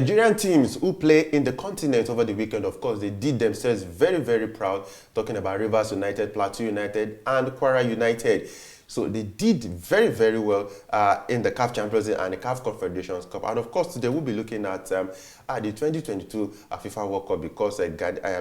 Nigerian teams who play in the continent over the weekend, of course, they did themselves very, very proud. Talking about Rivers United, Plateau United, and Kwara United. So they did very, very well in the CAF Champions League and the CAF Confederations Cup. And of course, today we'll be looking at the 2022 FIFA World Cup because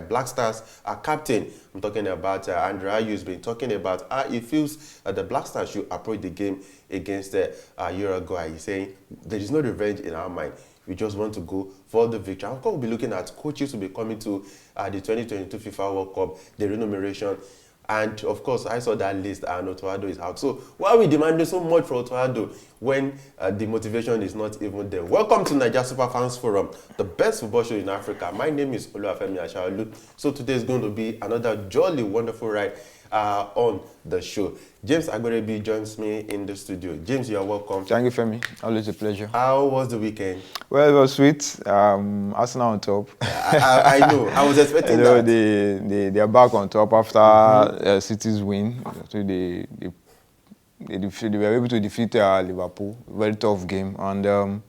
Black Stars captain, I'm talking about Andre Ayew, has been talking about how he feels the Black Stars should approach the game against Uruguay. He's saying there is no revenge in our mind. We just want to go for the victory. Of course, we'll be looking at coaches who will be coming to the 2022 FIFA World Cup, the remuneration. And of course, I saw that list and Otoado is out. So why are we demanding so much for Otoado when the motivation is not even there? Welcome to Nigeria Super Fans Forum, the best football show in Africa. My name is Oluwafemi Ashaolu. So today is going to be another jolly, wonderful ride on the show. James Agberebi joins me in the studio. James, you are welcome. Thank you, Femi. Always a pleasure. How was the weekend? Well, it was sweet. Arsenal on top. I know. I was expecting that. They are back on top after City's win. So they were able to defeat Liverpool. Very tough game. And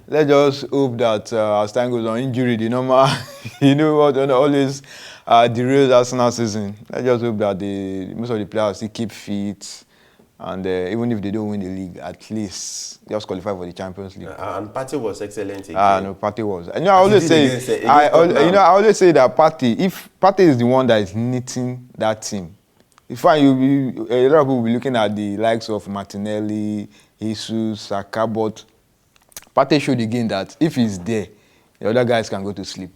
let's just hope that as time goes on, injury, the normal, you know what, always derails Arsenal season. Let's just hope that most of the players still keep fit. And even if they don't win the league, at least just qualify for the Champions League. And Partey was excellent again. No, Partey was. And I always say, I always say that if Partey is the one that is knitting that team, a lot of people will be looking at the likes of Martinelli, Jesus, Saka, but Partey showed again that if he's there, the other guys can go to sleep.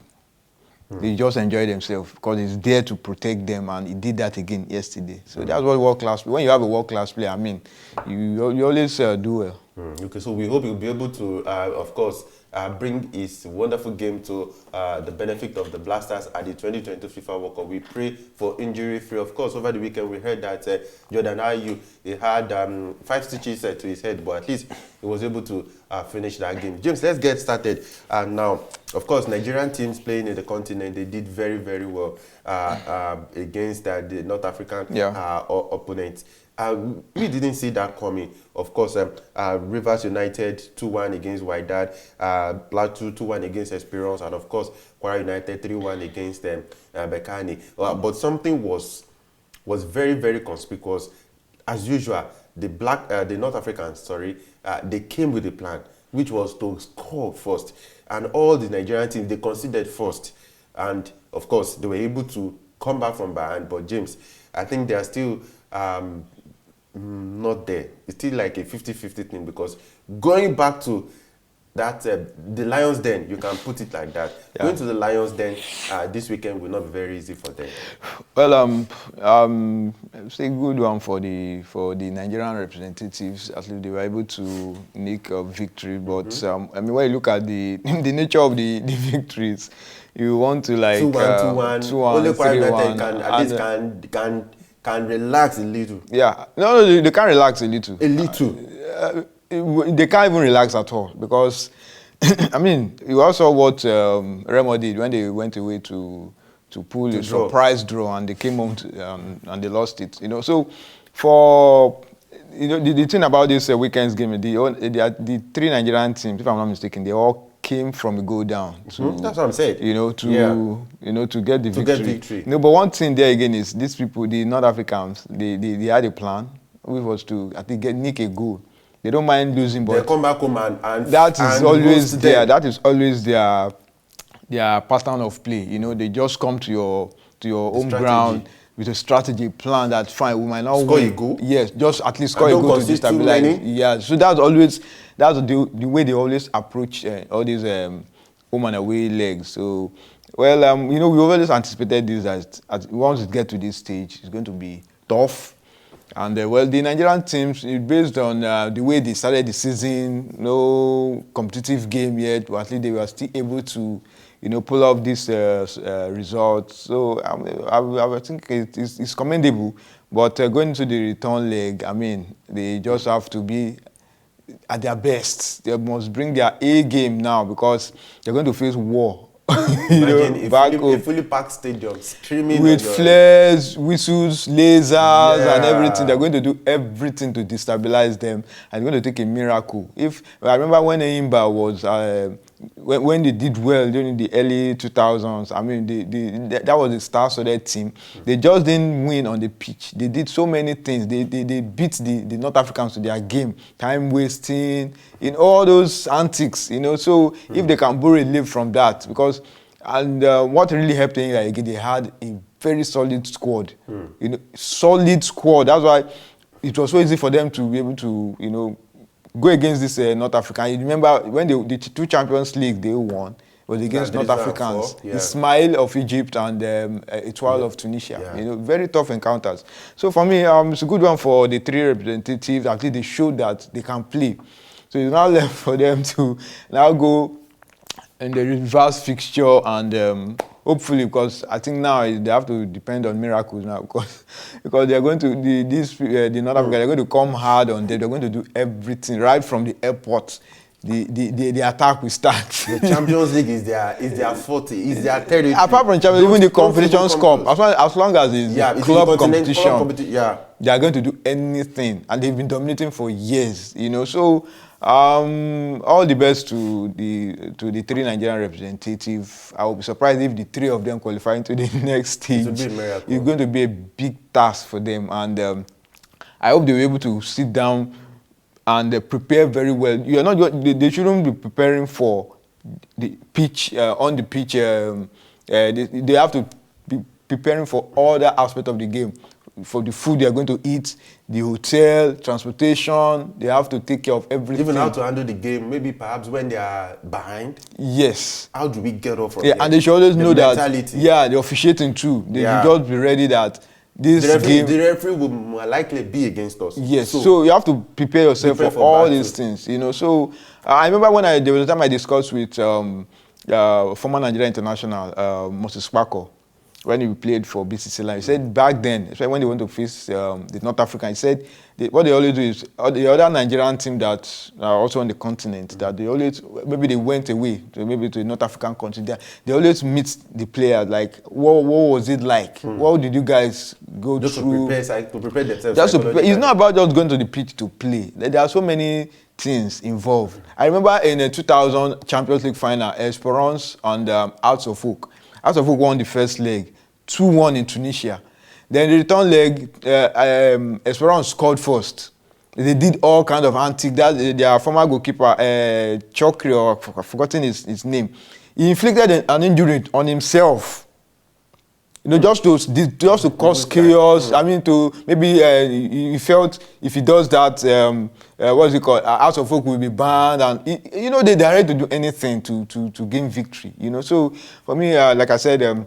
They just enjoy themselves because he's there to protect them, and he did that again yesterday. So that's what world-class. When you have a world-class player, I mean, you always do well. Okay, so we hope he'll be able to, of course, bring his wonderful game to the benefit of the Black Stars at the 2022 FIFA World Cup. We pray for injury-free. Of course, over the weekend we heard that Jordan Ayew, he had 5 stitches to his head, but at least he was able to finish that game. James, let's get started now. Of course, Nigerian teams playing in the continent, they did very, very well against the North African opponents. We didn't see that coming. Of course, Rivers United 2-1 against Wydad, Plateau 2-1 against Esperance, and of course, Kwara United 3-1 against Bekani. But something was very, very conspicuous. As usual, the North Africans, they came with a plan, which was to score first. And all the Nigerian teams, they conceded first. And of course, they were able to come back from behind. But James, I think they are still not there. It's still like a 50-50 thing, because going back to that, the Lions Den, you can put it like that. Yeah. Going to the Lions Den this weekend will not be very easy for them. Well, it's a good one for the Nigerian representatives. At least they were able to make a victory. But I mean, when you look at the nature of the victories, you want to like 2-1, 2-1. Only Kwara United can relax a little. Yeah, no, they can't relax a little. A little. They can't even relax at all, because I mean, you also what Remo did when they went away to pull a surprise draw, and they came home and they lost it. You know, so for the thing about this weekend's game, the 3 Nigerian teams, if I'm not mistaken, they all came from a goal down. That's what I'm saying. To get the victory. No, but one thing there again is these people, the North Africans, they had a plan, which was to nick a goal. They don't mind losing, but they come back home and that is always there. That is always their pattern of play. You know, they just come to your home ground with a strategy plan that fine, we might not score a goal. Yes, just at least score a goal to destabilize. Yeah, so that's the way they always approach all these home and away legs. So, well, we always anticipated this as once it gets to this stage, it's going to be tough. And the Nigerian teams, based on the way they started the season, no competitive game yet, but at least they were still able to, pull off this result. So I think it's commendable. But going into the return leg, I mean, they just have to be at their best. They must bring their A game now, because they're going to face war. Imagine a fully packed stadium, screaming with flares, whistles, lasers, and everything. They're going to do everything to destabilize them, and it's going to take a miracle. I remember when Eimba was when they did well during the early 2000s, I mean, that was a star-studded team. They just didn't win on the pitch. They did so many things. They beat the North Africans to their game, time wasting, in all those antics, you know. So if they can borrow a leaf from that, because what really helped them again, they had a very solid squad, you know, solid squad. That's why it was so easy for them to be able to, you know, go against this North African. You remember when the 2 Champions League they won was against North Africans, Ismail of Egypt and Etoile of Tunisia. Yeah. You know, very tough encounters. So for me, it's a good one for the 3 representatives. At least they showed that they can play. So it's now left for them to now go in the reverse fixture and hopefully, because I think now they have to depend on miracles now, because they're going to the North Africa, they're going to come hard on them. They're going to do everything right from the airport. The attack will start. The Champions League is their forte, is their territory. Apart from Champions, even the Confederations Cup, as long as it's club competition, they are going to do anything, and they've been dominating for years. You know, so. All the best to the 3 Nigerian representatives. I will be surprised if the 3 of them qualify into the next stage. It's going to be a big task for them, and I hope they'll be able to sit down and prepare very well. You're not. They shouldn't be preparing for the pitch on the pitch. They have to be preparing for all the aspects of the game. For the food they are going to eat, the hotel, transportation, they have to take care of everything. Even how to handle the game, maybe perhaps when they are behind. Yes. How do we get off from and they should always know mentality. That, the officiating too. They should just be ready that this game... The referee will more likely be against us. Yes, so you have to prepare yourself for all these things, you know. So I remember when there was a time I discussed with former Nigerian international, Moses Spako, when he played for BCC Line. He said back then, especially when they went to face the North African, he said what they always do is the other Nigerian team that are also on the continent, that they always, maybe they went away to the North African country, they always meet the players, like, what was it like? What did you guys go through? To prepare themselves. Just to prepare. It's not about just going to the pitch to play. There are so many things involved. I remember in the 2000 Champions League final, Esperance and Hearts of Oak. Hearts of Oak won the first leg, 2-1 in Tunisia. Then the return leg, Esperance scored first. They did all kind of antics. Their former goalkeeper, Chokri, or I've forgotten his name, he inflicted an injury on himself. You know, just to cause chaos. I mean, to maybe he felt if he does that, what's it called? House of Folk will be banned, and you know they are ready to do anything to gain victory. You know, so for me, like I said,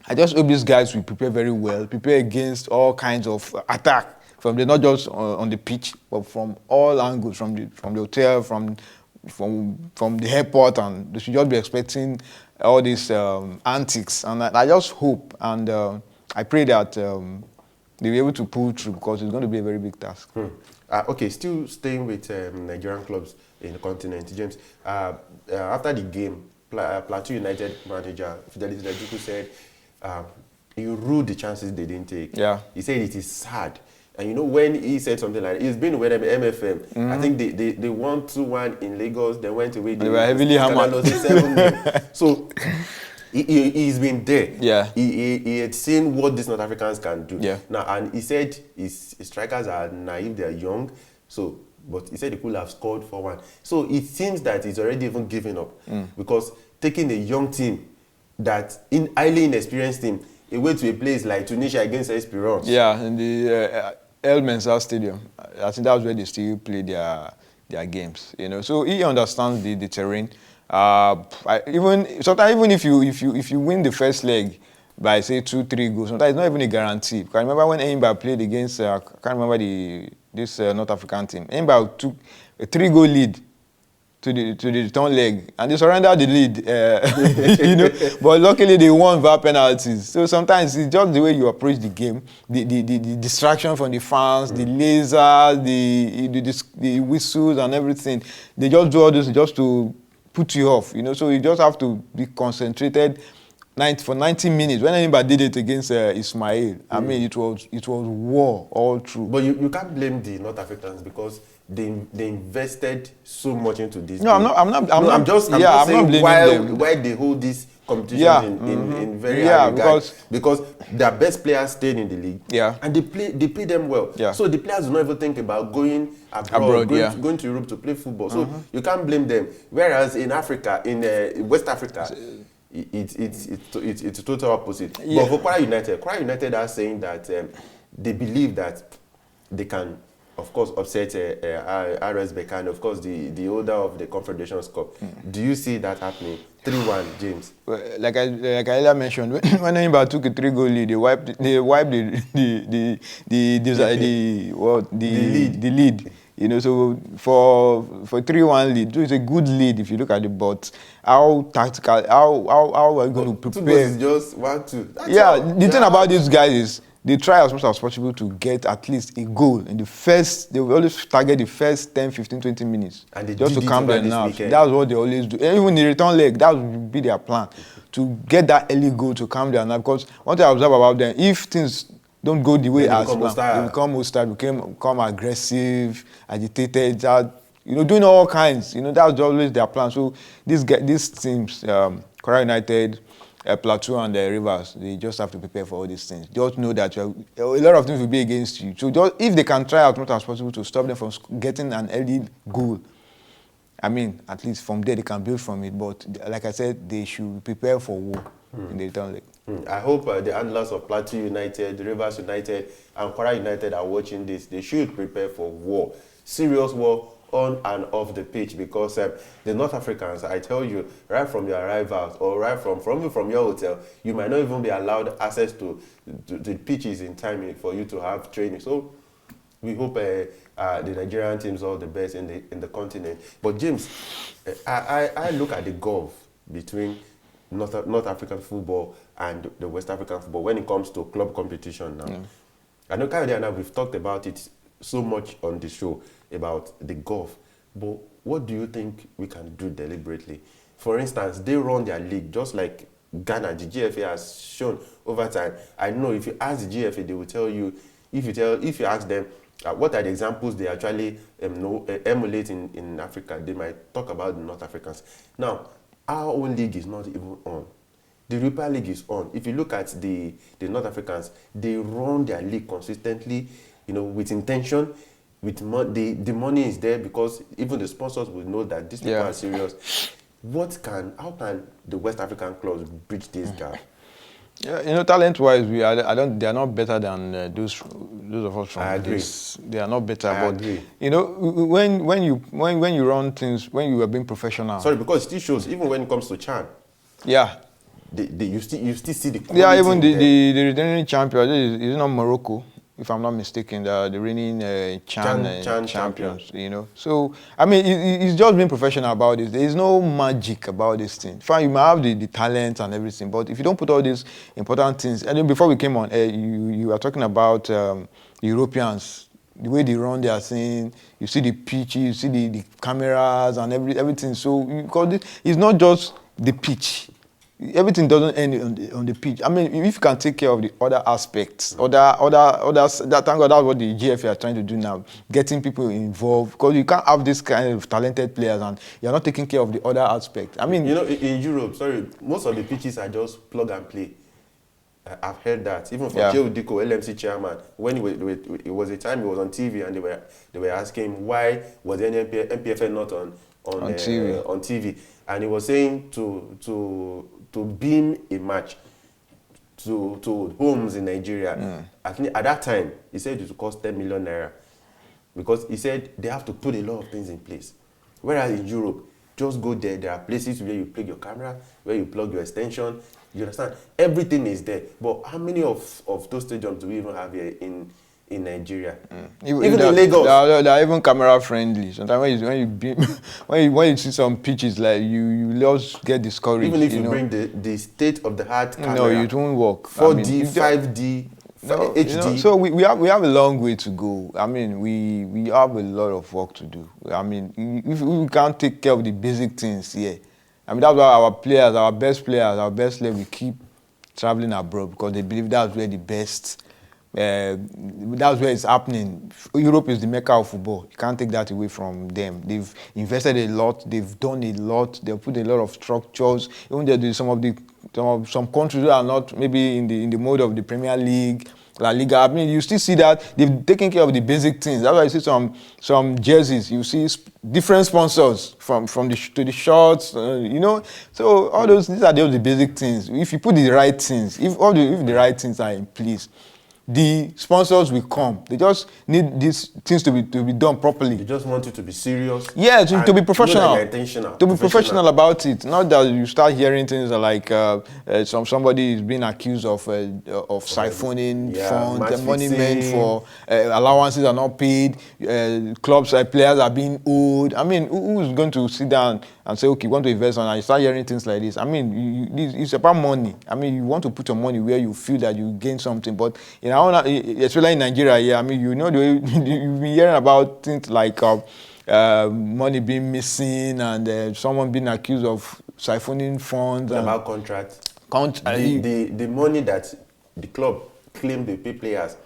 I just hope these guys will prepare very well, prepare against all kinds of attack from not just on the pitch, but from all angles, from the hotel, from the airport, and they should just be expecting all these antics. And I just hope and I pray that they'll be able to pull through, because it's going to be a very big task. Okay, still staying with Nigerian clubs in the continent, James. After the game, Plateau United manager Fidelis Juju said he ruled the chances they didn't take. Yeah. He said it is sad. And you know, when he said something like, he's been with MFM. I think they won 2-1 in Lagos, they went away. They were heavily hammered. So he's been there. Yeah. He had seen what these North Africans can do. Yeah. Now, and he said his strikers are naive, they are young. So, but he said he could have scored 4-1. So it seems that he's already even given up. Because taking a young team, that highly inexperienced team, away to a place like Tunisia against Esperance. Yeah, in the El Mensah Stadium. I think that's where they still play their games. You know, so he understands the terrain. Sometimes even if you win the first leg by say 2-3 goals, sometimes it's not even a guarantee. Because I remember when Enyimba played against I can't remember this North African team. Enyimba took a 3-goal lead to the return leg, and they surrendered the lead, you know. But luckily they won via penalties. So sometimes it's just the way you approach the game, the distraction from the fans, the lasers, the whistles and everything. They just do all this just to put you off, you know. So you just have to be concentrated for 90 minutes. When anybody did it against Ismail, I mean, it was war all through. But you can't blame the North Africans because they invested so much into this. No, I'm just saying why they hold this competition in very high regard, because their best players stayed in the league, and they play them well. So the players do not even think about going abroad going to Europe to play football. So you can't blame them. Whereas in Africa, in West Africa, it's total opposite. But for Kwara United are saying that they believe that they can, of course, upset RS Berkane, of course, the holder of the Confederations Cup. Do you see that happening? 3-1, James. Well, like I earlier mentioned, when anybody took a 3-goal lead, they wiped the lead. You know, so for 3-1 lead, so it's a good lead if you look at it. But how tactical, how are we going to prepare? 2 goals is just 1-2. The thing about these guys is they try as much as possible to get at least a goal in the first. They will always target the first 10, 15, 20 minutes, and just to calm their nerves. That's what they always do. And even the return leg, that would be their plan, to get that early goal to calm their nerves. Because one thing I observe about them, if things don't go the way as planned, they become hostile, become aggressive, agitated, doing all kinds. That's always their plan. So these teams, Kwara United, Plateau and Rivers, they just have to prepare for all these things. Just know that a lot of things will be against you. So if they can try as much as possible to stop them from getting an early goal, I mean, at least from there they can build from it. But like I said, they should prepare for war in the return leg. I hope the handlers of Plateau United, Rivers United, and Kwara United are watching this. They should prepare for war, serious war on and off the pitch, because the North Africans, I tell you, right from your arrivals or right from your hotel, you might not even be allowed access to the pitches in time for you to have training. So we hope the Nigerian teams all the best in the continent. But James, I look at the gulf between North African football and the West African football when it comes to club competition now. I know Kayode and I, we've talked about it so much on the show about the gulf, but what do you think we can do deliberately? For instance, they run their league just like Ghana, the GFA has shown over time. I know if you ask the GFA, they will tell you, if you ask them what are the examples they actually emulate in Africa, they might talk about the North Africans. Now, our own league is not even on. The Europa League is on. If you look at the North Africans, they run their league consistently, with intention. With the money is there because even the sponsors will know that these people are serious. How can the West African clubs bridge this gap? Yeah, talent-wise, they are not better than those of us from I agree. They are not better. I agree. When you run things, when you are being professional. Sorry, because it still shows even when it comes to CHAN. Yeah. You still see the quality. Yeah, even the returning champion is not Morocco, if I'm not mistaken, the reigning CHAN champions, So, I mean, it's just being professional about this. There is no magic about this thing. Fine, you might have the talent and everything, but if you don't put all these important things, and then before we came on, you were talking about Europeans, the way they run their thing, you see the pitch, you see the cameras and everything. So, because it's not just the pitch. Everything doesn't end on the pitch. I mean, if you can take care of the other aspects, thank God that's what the GFA are trying to do now, getting people involved, because you can't have this kind of talented players and you're not taking care of the other aspects. I mean, in Europe, most of the pitches are just plug and play. I've heard that even from Joe Diko, LMC chairman, when it was a time he was on TV and they were asking him why was the NPFL not on TV, and he was saying to beam a match to homes in Nigeria. At that time, he said it would cost 10 million naira because he said they have to put a lot of things in place. Whereas in Europe, just go there. There are places where you plug your camera, where you plug your extension. You understand? Everything is there. But how many of those stadiums do we even have here in Nigeria? Even in Lagos. They are even camera friendly. Sometimes when you see some pitches, like you just get discouraged. Even if you bring the state of the art camera. No, it won't work. 4D, 5D, HD. So we have a long way to go. I mean, we have a lot of work to do. I mean, if we can't take care of the basic things here, I mean, that's why our players, our best players, we keep traveling abroad because they believe that's where the best, that's where it's happening. Europe is the mecca of football. You can't take that away from them. They've invested a lot. They've done a lot. They've put a lot of structures. Even though some countries that are not maybe in the mode of the Premier League, La Liga. I mean, you still see that they've taken care of the basic things. That's why you see some jerseys. You see different sponsors from the to the shorts. You know, so all these are the basic things. If you put the right things, if the right things are in place, the sponsors will come. They just need these things to be done properly. They just want you to be serious. Yeah, to be professional. Know that you're intentional. To be professional about it. Not that you start hearing things like somebody is being accused of siphoning funds, the money meant for allowances are not paid, clubs players are being owed. I mean, who's going to sit down and say, okay, you want to invest on, and you start hearing things like this? I mean, it's about money. I mean, you want to put your money where you feel that you gain something, but especially in Nigeria, yeah, I mean, you know, you've been hearing about things like money being missing and someone being accused of siphoning funds. About contracts. The money that the club claimed they pay players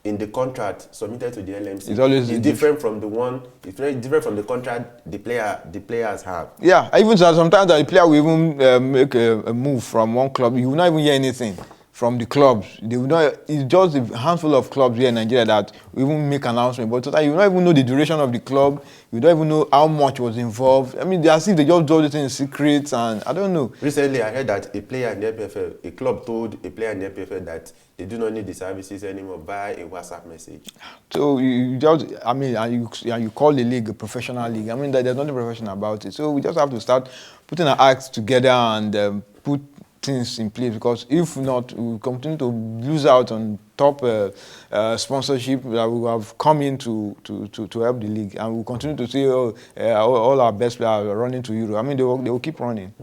in the contract submitted to the LMC is different from the one. It's very different from the contract the players have. Yeah, even sometimes the player will even make a move from one club. You will not even hear anything from the clubs. They will not. It's just a handful of clubs here in Nigeria that will even make announcement. But you don't even know the duration of the club. You don't even know how much was involved. I mean, they as if they just do it in secret, and I don't know. Recently, I heard that a player in the EPFL, a club told a player in the EPFL that they do not need the services anymore via a WhatsApp message. So you just, I mean, and you call the league a professional league. I mean, there's nothing professional about it. So we just have to start putting our acts together and put things in place, because if not, we will continue to lose out on top sponsorship that we have come in to help the league, and we'll continue to see all our best players are running to Europe. I mean, they will keep running.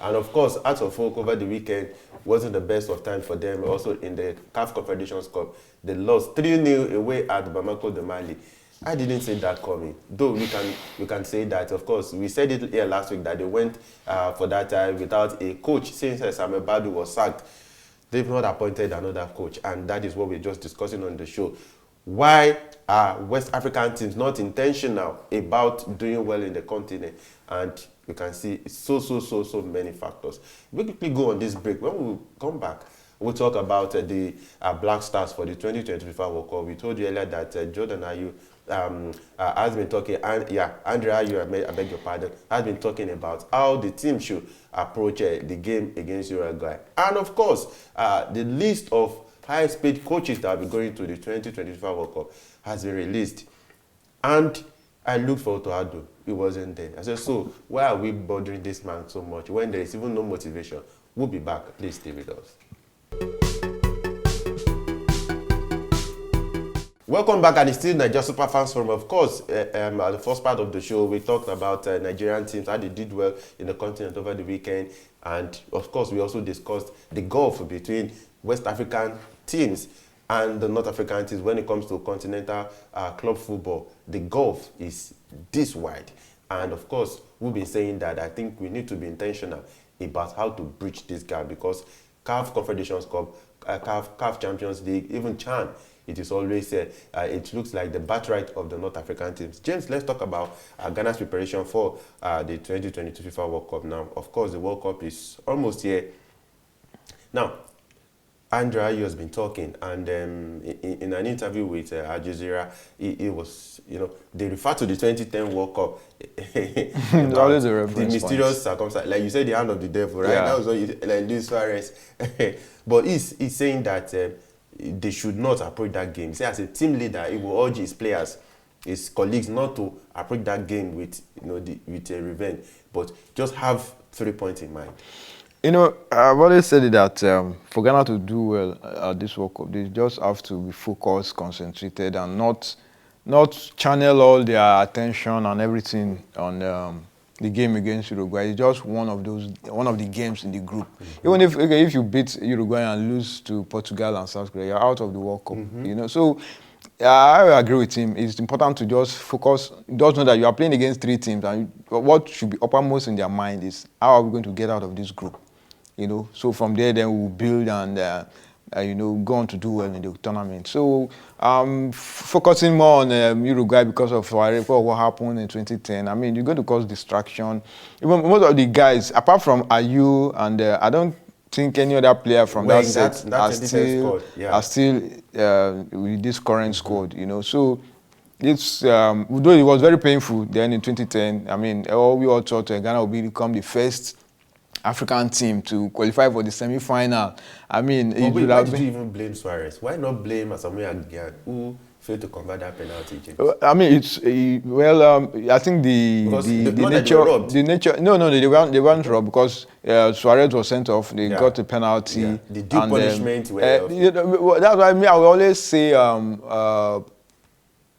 And of course, Hearts of Oak over the weekend wasn't the best of time for them. Also in the CAF Confederations Cup, they lost 3-0 away at Bamako de Mali. I didn't see that coming. Though we can say that, of course, we said it here last week that they went for that time without a coach since Samuel Badu was sacked. They've not appointed another coach, and that is what we're just discussing on the show. Why are West African teams not intentional about doing well in the continent? And you can see so many factors. We'll quickly go on this break. When we come back, we'll talk about the Black Stars for the 2023 FIFA World Cup. We told you earlier that Jordan Ayew has been talking, Andre Ayew, I beg your pardon, has been talking about how the team should approach the game against Uruguay. And of course, the list of highest paid coaches that will be going to the 2023 FIFA World Cup has been released. And I looked for Otoado. He wasn't there. I said, so why are we bothering this man so much when there is even no motivation? We'll be back. Please stay with us. Welcome back, and it's still Nigeria Super Fans Forum. Of course, the first part of the show, we talked about Nigerian teams, how they did well in the continent over the weekend. And of course, we also discussed the gulf between West African teams and the North African teams when it comes to continental club football. The gulf is this wide. And of course, we've been saying that I think we need to be intentional about how to bridge this gap, because CAF Confederations Cup, CAF Champions League, even CHAN, it is always, it looks like the birthright of the North African teams. James, let's talk about Ghana's preparation for the 2022 FIFA World Cup now. Of course, the World Cup is almost here. Now, Andre Ayew has been talking, and in an interview with Al Jazeera, he was, they refer to the 2010 World Cup. Always a reference the mysterious circumstance, like you said, the hand of the devil, right? Yeah. That was what you, like Luis Suarez. But he's saying that they should not approach that game. Say, as a team leader, he will urge his players, his colleagues, not to approach that game with with a revenge, but just have 3 points in mind. I've always said that for Ghana to do well at this World Cup, they just have to be focused, concentrated, and not channel all their attention and everything on the game against Uruguay. It's just one of the games in the group. Mm-hmm. Even if you beat Uruguay and lose to Portugal and South Korea, you're out of the World Cup. Mm-hmm. So I agree with him. It's important to just focus, just know that you are playing against 3 teams, and what should be uppermost in their mind is how are we going to get out of this group, you know. So from there, then we'll build and you know, go on to do well in the tournament. So focusing more on Uruguay because of what happened in 2010. I mean, you're going to cause distraction. Even most of the guys, apart from Ayew, and I don't think any other player from that set are still with this current squad, you know. So it's although it was very painful then in 2010. I mean, we all thought Ghana would become the first African team to qualify for the semi-final. I mean, why did you even blame Suarez? Why not blame Asamoah Gyan, who failed to convert that penalty, James? I mean, it's I think the nature. No, they weren't robbed because Suarez was sent off. They got a penalty. Yeah. The due punishment. That's why I will always say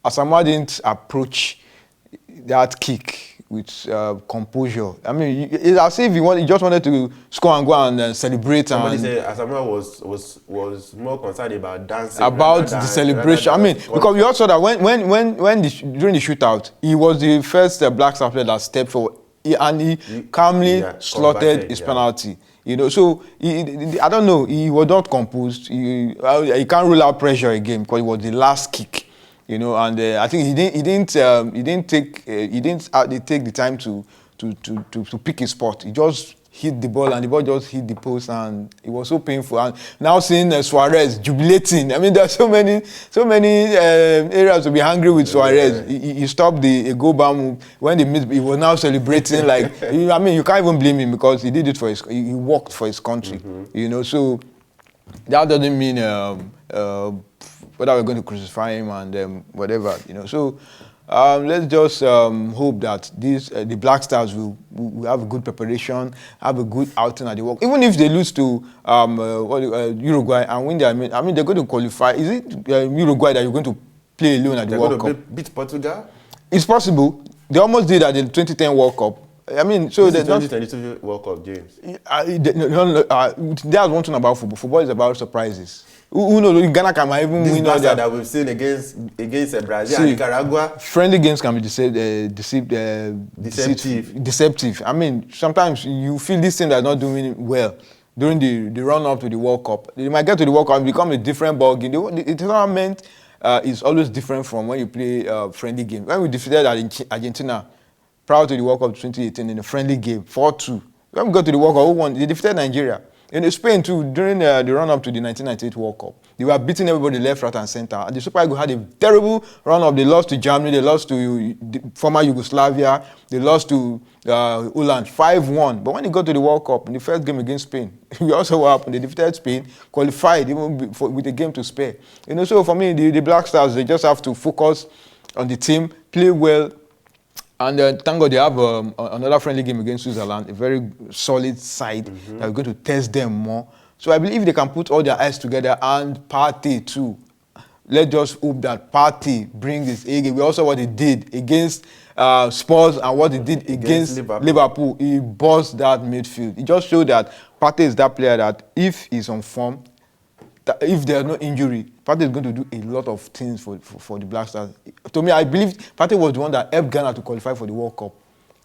Asamoah didn't approach that kick with composure. I mean, it's as if he just wanted to score and go and celebrate. Somebody said Asamoah was more concerned about dancing. About the celebration. I mean, because we also saw that when during the shootout, he was the first Black Star player that stepped forward and he calmly slotted his penalty. You know, so I don't know. He was not composed. He can't rule out pressure again because it was the last kick. You know, and I think he didn't take the time to pick his spot. He just hit the ball, and the ball just hit the post, and it was so painful. And now seeing Suarez jubilating, I mean, there are so many areas to be angry with Suarez. He stopped the goal bar move when they missed. He was now celebrating like I mean, you can't even blame him because he did it for he worked for his country. You know, so that doesn't mean whether we're going to crucify him and whatever, you know. So let's just hope that the Black Stars will have a good preparation, have a good outing at the World Cup. Even if they lose to Uruguay and win their match, I mean, they're going to qualify. Is it Uruguay that you're going to play alone at the World Cup? They're going to beat Portugal? It's possible. They almost did at the 2010 World Cup. I mean, so this is 2022 World Cup, James. That's one thing about football. Football is about surprises. Who knows? Ghana can even win all that we've seen against Brazil and Nicaragua. Friendly games can be deceptive. I mean, sometimes you feel this team that's not doing well during the run-up to the World Cup. They might get to the World Cup and become a different ball game. The tournament is always different from when you play friendly game. When we defeated Argentina prior to the World Cup 2018 in a friendly game, 4-2. When we got to the World Cup, who won? They defeated Nigeria. In Spain too, during the run-up to the 1998 World Cup, they were beating everybody left, right, and center. And the Super Eagles had a terrible run-up. They lost to Germany, they lost to former Yugoslavia, they lost to Holland, 5-1. But when they got to the World Cup, in the first game against Spain, we also what happened. They defeated Spain, qualified even with a game to spare. You know, so for me, the Black Stars, they just have to focus on the team, play well. And thank God they have another friendly game against Switzerland, a very solid side that we're going to test them more. So I believe they can put all their eyes together and Partey too. Let's just hope that Partey brings his A game. We also what he did against Spurs and what he did against Liverpool. He bossed that midfield. It just showed that Partey is that player that if he's on form, if there's no injury, Partey is going to do a lot of things for the Black Stars. To me, I believe Partey was the one that helped Ghana to qualify for the World Cup.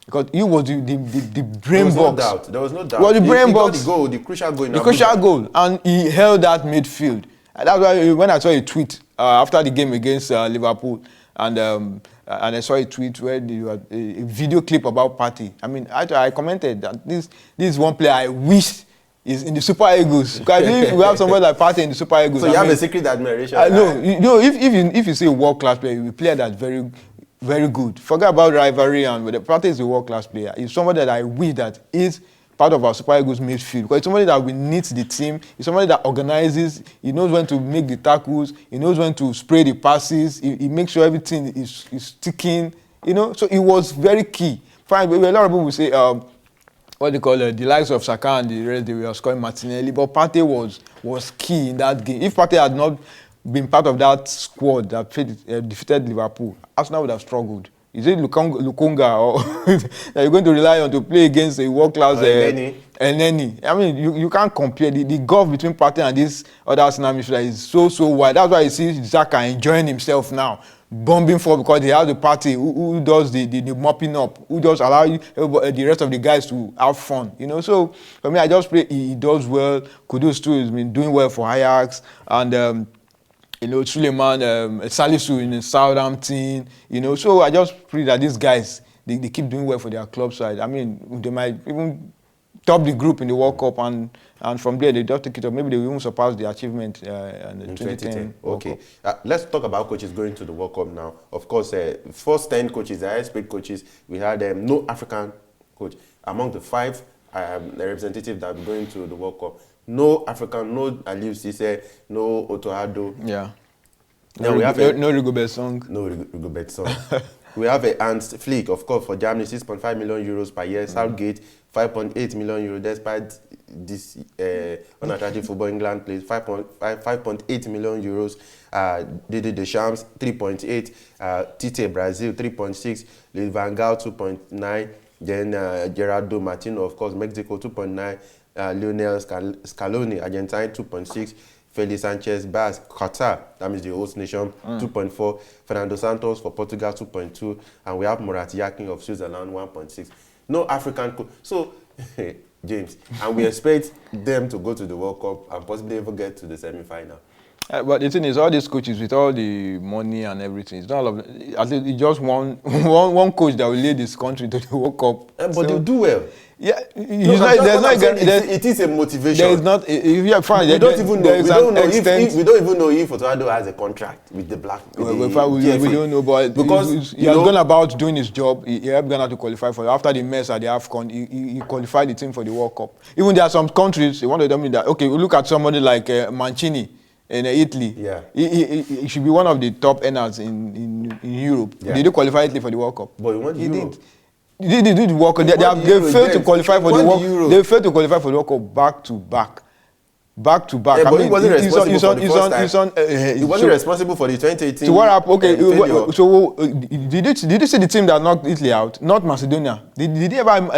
Because he was the brain box. There was no doubt. Well, the brain box. Got the goal, the crucial goal. The crucial goal. And he held that midfield. And that's why when I saw a tweet after the game against Liverpool, and I saw a tweet where there was a video clip about Partey. I mean, I commented that this is one player I wish is in the Super Eagles. Because if we have somebody like Partey in the Super Eagles, so you have a secret admiration. No, if you say a world-class player, you play that's very, very good. Forget about rivalry and Partey is a world-class player. He's somebody that I wish that is part of our Super Eagles midfield. Because it's somebody that will knit the team. He's somebody that organizes. He knows when to make the tackles. He knows when to spray the passes. He makes sure everything is sticking. You know, so it was very key. Fine, but a lot of people will say, what they call the likes of Saka and the rest, they were scoring Martinelli, but Partey was key in that game. If Partey had not been part of that squad that defeated Liverpool, Arsenal would have struggled. is it Lukonga or that you're going to rely on to play against a world-class Elneny? I mean, you can't compare. The gulf between Partey and this other Arsenal midfielder is so wide. That's why you see Xhaka enjoying himself now, bombing forward because he has the Partey who does the mopping up, who just allow the rest of the guys to have fun. So for me, I just pray he does well. Kudus too has been doing well for Ajax, and Suleiman, Salisu in Southampton, so I just pray that these guys, they keep doing well for their club side. I mean, they might even top the group in the World Cup, and from there, they just take it up. Maybe they will even surpass the achievement in 2010. Okay. Let's talk about coaches going to the World Cup now. Of course, first 10 coaches, the highest paid coaches, we had no African coach. Among the 5 representatives that are going to the World Cup, no African, no Aliou Cisse, no Otto Addo. Yeah. Now no, we have no Rigobert Song. No Rigobert Song. We have a Ernst Flick, of course, for Germany, 6.5 million euros per year. Southgate, 5.8 million euros, despite this unattractive football. England plays 5.8 million euros. Didier Deschamps, 3.8. Tite, Brazil, 3.6. Louis van Gaal, 2.9. Then Gerardo Martino, of course, Mexico, 2.9. Lionel Scaloni, Argentine, 2.6. Felix Sanchez Bas, Qatar, that means the host nation, 2.4. Fernando Santos for Portugal, 2.2. And we have Murat Yakin of Switzerland, 1.6. No African coach. So, James, and we expect them to go to the World Cup and possibly even get to the semi-final. But the thing is, all these coaches with all the money and everything, it's not all of it. I think it's just one coach that will lead this country to the World Cup. But they'll do well. Yeah, it is a motivation. There is not. If you are fine, we don't even know. We don't even know if Otto Addo has a contract with the Black. We don't know, but because he has gone about doing his job. He helped Ghana to qualify for. After the mess at the AFCON, he qualified the team for the World Cup. Even there are some countries. One of them that we look at somebody like Mancini in Italy. Yeah, he should be one of the top earners in Europe. Yeah. Did he qualify Italy for the World Cup? But he did. They did work. They failed to qualify for the World. They failed to qualify for the World Cup back to back. Yeah, but he wasn't responsible for the first time. He wasn't responsible for the 2018. So what happened? Okay, so did you see the team that knocked Italy out? Not Macedonia. Did it ever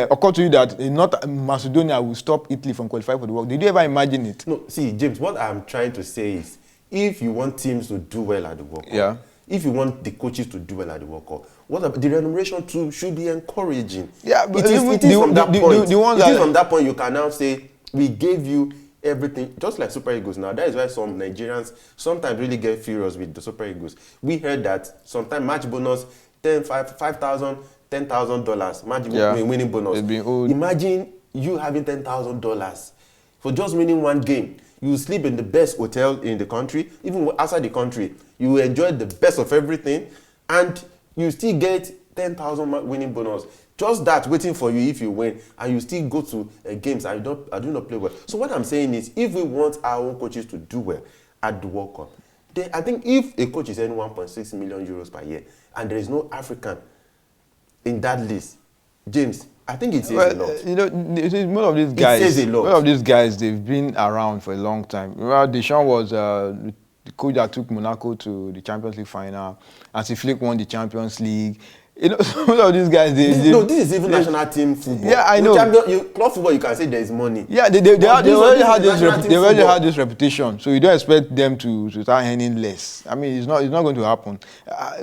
occur to you that not Macedonia will stop Italy from qualifying for the World? Did you ever imagine it? No. See, James, what I'm trying to say is, if you want teams to do well at the World Cup, yeah. If you want the coaches to do well at the World Cup, the remuneration too should be encouraging. Yeah, but it is from that point. From that point you can now say, we gave you everything, just like Super Eagles now. That is why some Nigerians sometimes really get furious with the Super Eagles. We heard that sometimes match bonus, $5,000, $10,000 match winning bonus. Imagine you having $10,000 for just winning one game. You sleep in the best hotel in the country, even outside the country. You enjoy the best of everything, and you still get 10,000 winning bonus. Just that waiting for you if you win, and you still go to games and do not play well. So what I'm saying is, if we want our own coaches to do well at the World Cup, then I think if a coach is earning 1.6 million euros per year, and there is no African in that list, James, I think it says a lot. Most of these guys, it says a lot. Most of these guys, they've been around for a long time. Well, Deschamps was the coach that took Monaco to the Champions League final. Hansi Flick won the Champions League. Some of these guys, this is even national team football. Yeah, I know. Club football, you can say there is money. Yeah, they already had this reputation, so you don't expect them to start earning less. I mean, it's not going to happen.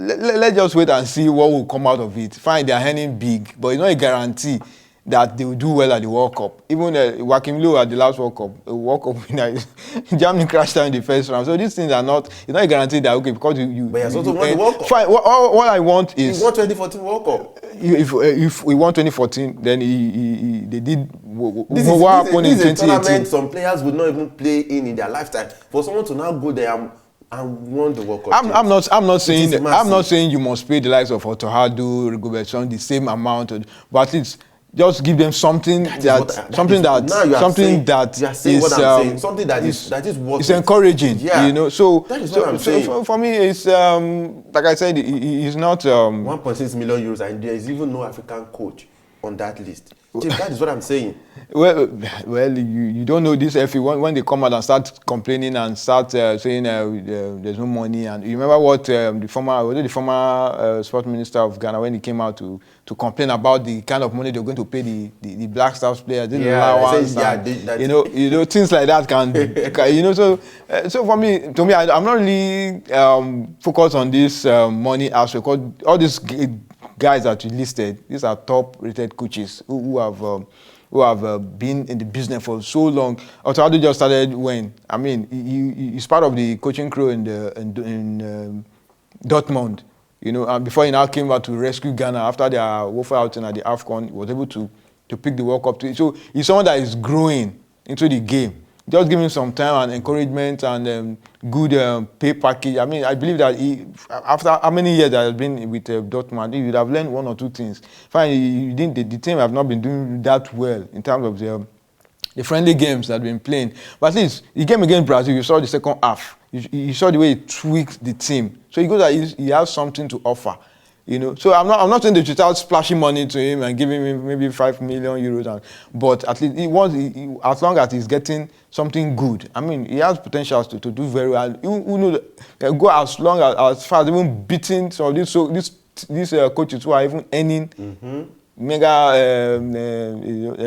Let's just wait and see what will come out of it. Fine, they are earning big, but it's not a guarantee that they will do well at the World Cup. Even Joachim Löw at the last World Cup winner, Germany crashed out in the first round. So these things are not, it's not a guarantee that, okay, because you but he has also won the World Cup. Fine, all I want is... He won 2014 World Cup. If we won 2014, then they did what happened in 2018. This is a tournament some players would not even play in their lifetime. For someone to now go there and won the World Cup. I'm not saying you must pay the likes of Otto Addo, Rigobert Song the same amount, but at least just give them something something that is worth it's encouraging. Yeah. So that is what I'm saying. For me, it's like I said, it's not 1.6 million euros, and there is even no African coach on that list. James, that is what I'm saying. Well, you don't know this FA when they come out and start complaining and start saying there's no money. And you remember what the former sports minister of Ghana, when he came out to complain about the kind of money they're going to pay the Black Stars players, things like that can so for me, I'm not really focused on this money aspect, because all these guys that you listed, these are top-rated coaches who have been in the business for so long. Otado just started when? I mean, he's part of the coaching crew in Dortmund, and before he now came back to rescue Ghana after their warfare outing at the AFCON, he was able to pick the World Cup. So he's someone that is growing into the game. Just give him some time and encouragement and good pay package. I mean, I believe that after how many years that has been with Dortmund, he would have learned one or two things. Fine, the team have not been doing that well in terms of the friendly games that have been playing. But at least the game against Brazil, you saw the second half. You saw the way he tweaked the team. So he has something to offer. So I'm not saying they should start splashing money to him and giving him maybe 5 million euros, but at least as long as he's getting something good. I mean, he has potential to do very well. Go as far as even beating some of these coaches who are even earning mega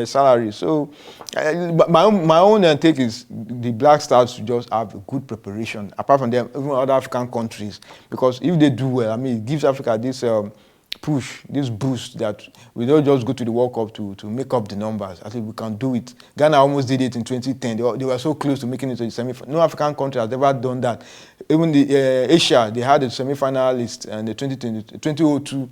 salary. So my own take is the Black Stars should just have a good preparation, apart from them, even other African countries, because if they do well, I mean, it gives Africa this push, this boost that we don't just go to the World Cup to make up the numbers. I think we can do it. Ghana almost did it in 2010. They were so close to making it to the semi-final. No African country has ever done that. Even the Asia, they had a semi-finalist in the 2002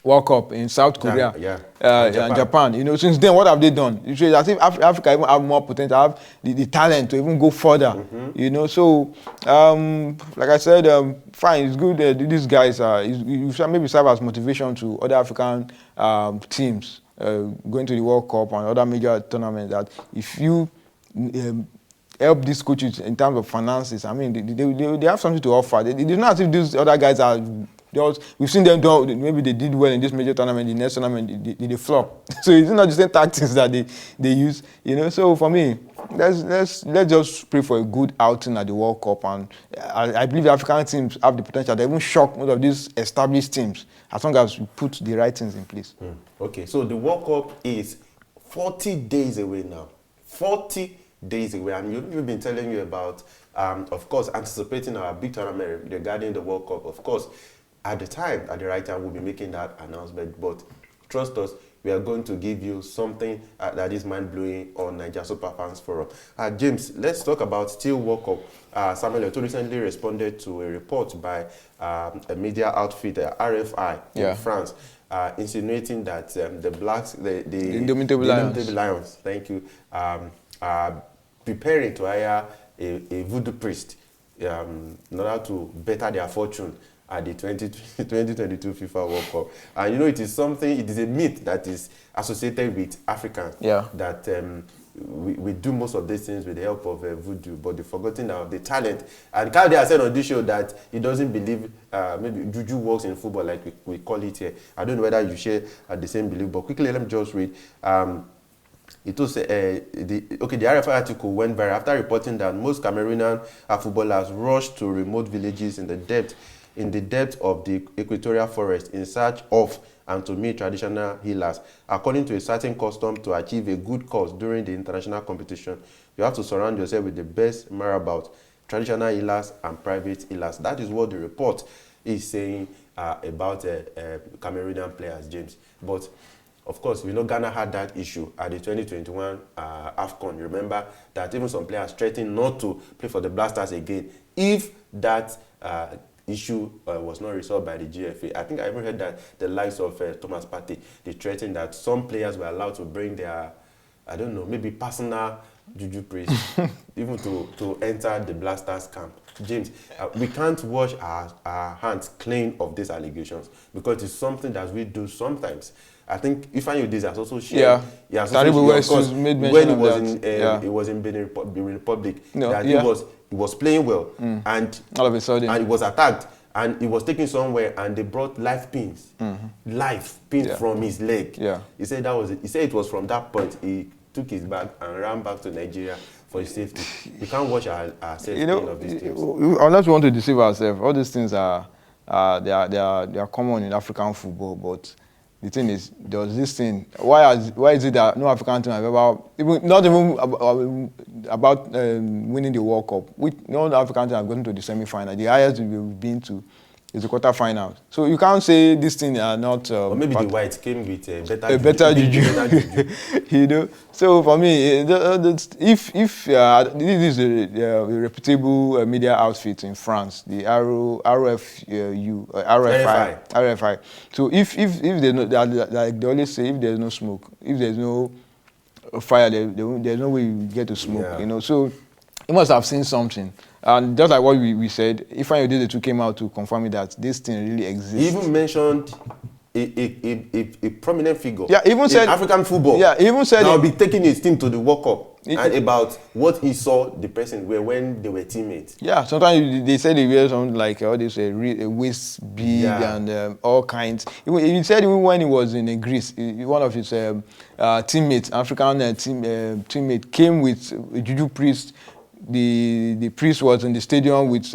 World Cup in South Korea and Japan. Since then, what have they done? It's as if Africa even have more potential, have the talent to even go further. So like I said, fine, it's good. These guys maybe serve as motivation to other African teams going to the World Cup and other major tournaments, that if you help these coaches in terms of finances, I mean, they have something to offer. It's not as if these other guys are. We've seen them do. Maybe they did well in this major tournament. The next tournament, they flop. So it's not the same tactics that they use. So for me, let's just pray for a good outing at the World Cup. And I believe the African teams have the potential to even shock most of these established teams, as long as we put the right things in place. Okay, so the World Cup is 40 days away now. 40 days away, and we've been telling you about, of course, anticipating our big tournament regarding the World Cup. Of course, at the right time, we'll be making that announcement. But trust us, we are going to give you something that is mind-blowing on Nigeria Superfans Forum. James, let's talk about still World Cup. Samuel Eto'o recently responded to a report by a media outfit, RFI, in France, insinuating that the Blacks, the Indomitable Lions, thank you, are preparing to hire a voodoo priest in order to better their fortune at the 2022 FIFA World Cup. And it is a myth that is associated with Africans, that we do most of these things with the help of voodoo, but they've forgotten the talent. And Kyle has said on this show that he doesn't believe maybe Juju works in football, like we call it here. I don't know whether you share the same belief, but quickly let me just read. It was the RFI article went viral after reporting that most Cameroonian footballers rushed to remote villages in the depth of the equatorial forest in search of and to meet traditional healers. According to a certain custom, to achieve a good cause during the international competition, you have to surround yourself with the best marabout, traditional healers and private healers. That is what the report is saying about Cameroonian players, James. But of course, we know Ghana had that issue at the 2021 AFCON. Remember that even some players threatened not to play for the Black Stars again if that issue was not resolved by the GFA. I think I even heard that the likes of Thomas Partey, they threatened that some players were allowed to bring their, I don't know, maybe personal Juju priest even to enter the Black Stars camp. James, we can't wash our hands clean of these allegations because it's something that we do sometimes. I think Ifeanyi Udeze has also shared. He has also shared, when he was in Benin Republic, that he was playing well, and all of a sudden, and he was attacked, and he was taken somewhere, and they brought live pins from his leg. He said He said it was from that point he took his bag and ran back to Nigeria for his safety. We can't watch ourselves playing of these teams. Unless we want to deceive ourselves, all these things are common in African football. But the thing is, there was this thing. Why is it that no African team have ever, not even about winning the World Cup? No African team have gotten to the semi-final. The highest we've been to is the quarter-final. So you can't say this thing are not. Or maybe the whites came with a better juju. You know. So for me, if this is a reputable media outfit in France, the RFI. So if there's no, like they always say, if there's no smoke, if there's no fire, there's no way you get to smoke. Yeah. You know. So you must have seen something. And just like what we said, Ifeanyi Odedetu came out to confirm that this thing really exists. He even mentioned a prominent figure even said, in African football. Yeah, even said he'll be taking his team to the World Cup and about what he saw the person were when they were teammates. Yeah, sometimes they said they wear something like all this a waist bead and all kinds. He said even when he was in Greece, one of his teammates, African teammate, came with a Juju priest. The priest was in the stadium with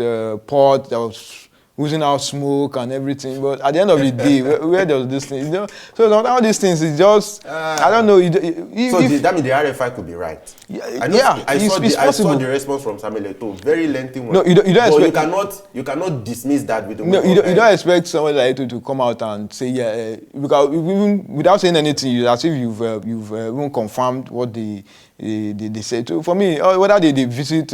pot that was oozing out smoke and everything. But at the end of the day, where there was this thing, you know, so all these things is just I don't know. That means the RFI could be right. I saw the response from Samuel Eto'o, very lengthy one. No, you don't expect. You cannot dismiss that with the no. You don't expect someone like Eto'o to come out and say because even without saying anything, as if you've even confirmed what they say. So for me, whether they visit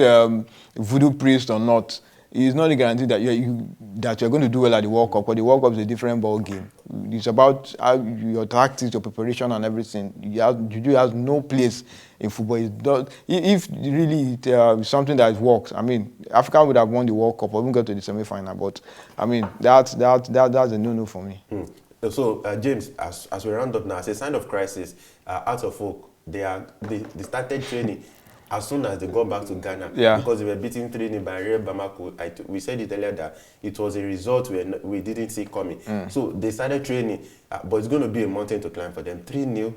voodoo priest or not, it's not a guarantee that you're going to do well at the World Cup. But the World Cup is a different ball game. It's about your tactics, your preparation, and everything. Juju has no place in football. If really something that works, I mean, Africa would have won the World Cup or even got to the semi-final. But I mean, that's a no-no for me. So James, as we round up now, as a sign of crisis, Out of Folk, they started training as soon as they got back to Ghana, because they were beaten 3-0 by Real Bamako. We said it earlier that it was a result we didn't see coming. So they started training, but it's going to be a mountain to climb for them. 3-0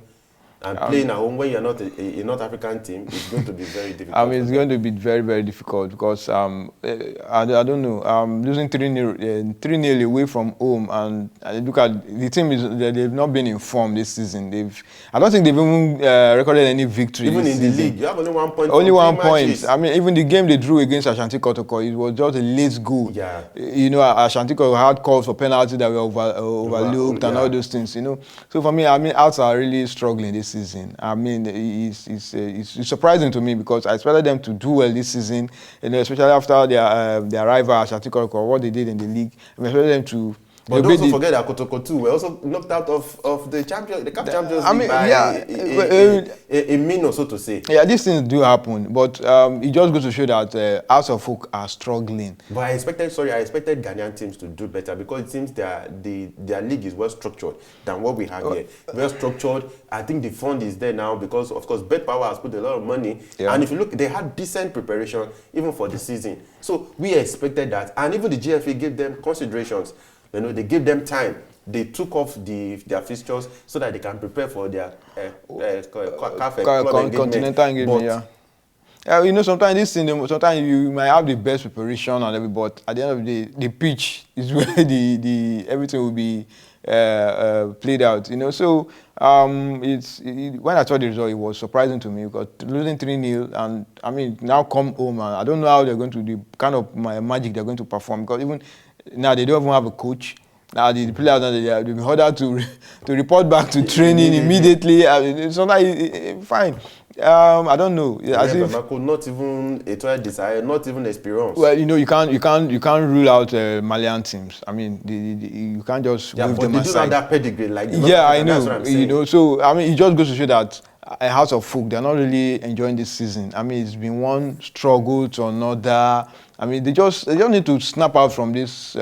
and playing at home when you're not a North African team, it's going to be very difficult. I mean, it's going to be very, very difficult because I don't know, losing 3-0 away from home, and look at the team they've not been informed this season. I don't think they've even recorded any victory. Even in the league, you have only 1 point. Only 1 point. I mean, even the game they drew against Ashanti Kotoko, it was just a late goal. Yeah. You know, Ashanti Kotoko had calls for penalty that were overlooked and all those things. You know, so for me, I mean, Hearts are really struggling this season. I mean, it's surprising to me because I expected them to do well this season, you know, especially after their rival Ashanti Kotoko, what they did in the league. I expected them to. But don't also forget that Kotoko too were also knocked out of the CAF Champions League by a minute, so to say. Yeah, these things do happen, but it just goes to show that House of Folk are struggling. But I expected Ghanaian teams to do better because it seems their league is well structured than what we have here. Well structured. I think the fund is there now because, of course, Bet Power has put a lot of money. Yeah. And if you look, they had decent preparation even for the season. So we expected that. And even the GFA gave them considerations. You know, they gave them time. They took off their fixtures so that they can prepare for their continental engagement. You know, sometimes sometimes you might have the best preparation and everything, but at the end of the day, the pitch is where everything will be played out. You know, so when I saw the result, it was surprising to me because losing 3-0, and I mean now come home, and I don't know how they're going to the kind of magic they're going to perform because even now they don't even have a coach. Now the players they've been ordered to report back to training immediately. Sometimes fine. I don't know. Not even a trial desire, not even experience. Well, you know, you can't rule out Malian teams. I mean, you can't just move them aside. But they do have that pedigree, like I know. That's what I'm saying. You know, so I mean, it just goes to show that a House of Folk, they're not really enjoying this season. I mean, it's been one struggle to another. I mean, they just need to snap out from this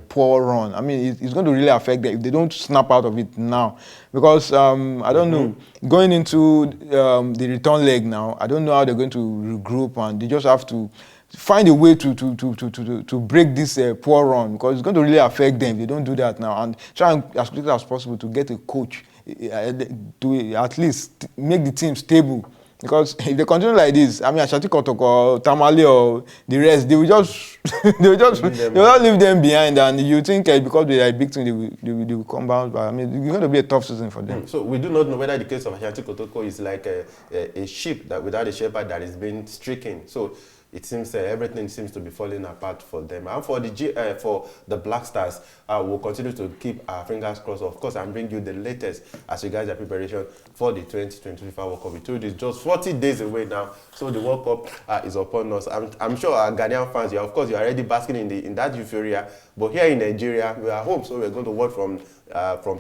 poor run. I mean, it's going to really affect them if they don't snap out of it now. Because I don't know, going into the return leg now, I don't know how they're going to regroup, and they just have to find a way to break this poor run because it's going to really affect them if they don't do that now. And try as quickly as possible to get a coach to at least make the team stable. Because if they continue like this, I mean, Ashanti Kotoko, Tamale, or the rest, they will just they will just leave them behind. And you think because they are a big team, they will come back. But I mean, it's going to be a tough season for them. So we do not know whether the case of Ashanti Kotoko is like a sheep that without a shepherd that is being stricken. So it seems everything seems to be falling apart for them. And for the Black Stars, we'll continue to keep our fingers crossed. Of course, I'm bringing you the latest as regards their preparation for the 2020 FIFA World Cup. We told you it's just 40 days away now, so the World Cup is upon us. I'm sure our Ghanaian fans, of course, you're already basking in that euphoria. But here in Nigeria, we are home, so we're going to watch from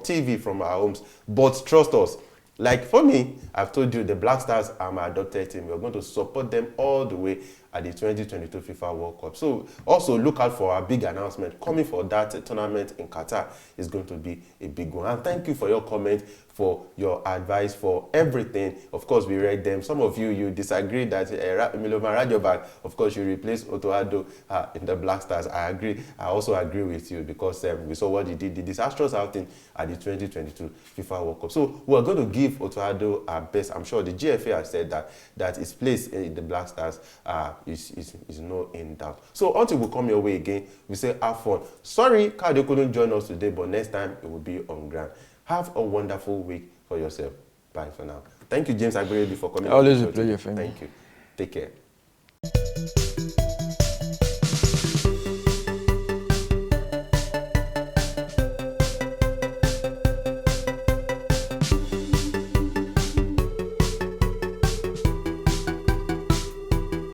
TV from our homes. But trust us. Like for me, I've told you the Black Stars are my adopted team. We're going to support them all the way at the 2022 FIFA World Cup. So also look out for our big announcement coming for that tournament in Qatar. Is going to be a big one. And thank you for your comment, for your advice, for everything. Of course, we read them. Some of you disagree that Miloma Rajovac, of course, you replace Otto Addo in the Black Stars. I agree. I also agree with you because we saw what he did, the disastrous outing at the 2022 FIFA World Cup. So we're going to give Otto Addo our best. I'm sure the GFA has said that his place in the Black Stars is no in doubt. So until we come your way again, we say have fun. Sorry, Cardio couldn't join us today, but next time it will be on ground. Have a wonderful week for yourself. Bye for now. Thank you, James Agberebi, for coming. Always a pleasure for me. Thank you. Take care.